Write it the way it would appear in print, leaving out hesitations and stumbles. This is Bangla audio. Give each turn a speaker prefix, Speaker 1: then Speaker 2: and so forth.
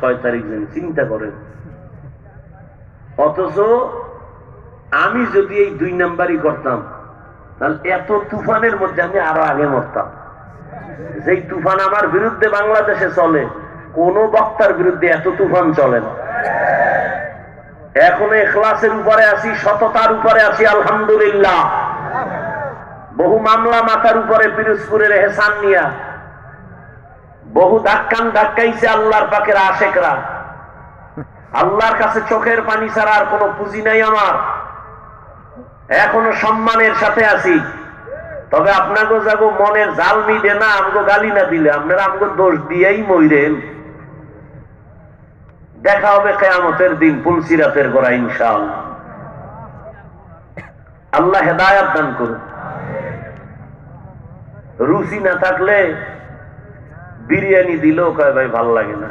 Speaker 1: কয় তারিখ জানি চিন্তা করেন। অথচ আমি যদি এই 2 নাম্বারই করতাম তাহলে এত তুফানের মধ্যে আমি আরো আগে মরতাম। যেই তুফান আমার বিরুদ্ধে বাংলাদেশে চলে, কোন বক্তার বিরুদ্ধে এত তুফান চলে না। এখনো ইখলাসের উপরে আছি, সততার উপরে আছি, আলহামদুলিল্লাহ। বহু মামলা মাথার উপরে, পিরোজপুরের এহসান নিয়া বহু ধাক্কাইছে আল্লাহর পাকের আশেকরা। আল্লাহর কাছে চোখের পানি ছাড়া আর কোনো পুঁজি নাই আমার। এখনো সম্মানের সাথে আছি। তবে আপনাকে যাবো মনের জাল মিটে না, আমগো গালি না দিলে, আপনারা আমগো দোষ দিয়েই মইরেন। দেখা হবে কিয়ামতের দিন পুলসিরাতের গোড়া ইনশাআল্লাহ। আল্লাহ হেদায়েত দান করুন। রুচি না থাকলে বিরিয়ানি দিলেও কয় ভাই ভাল লাগে না।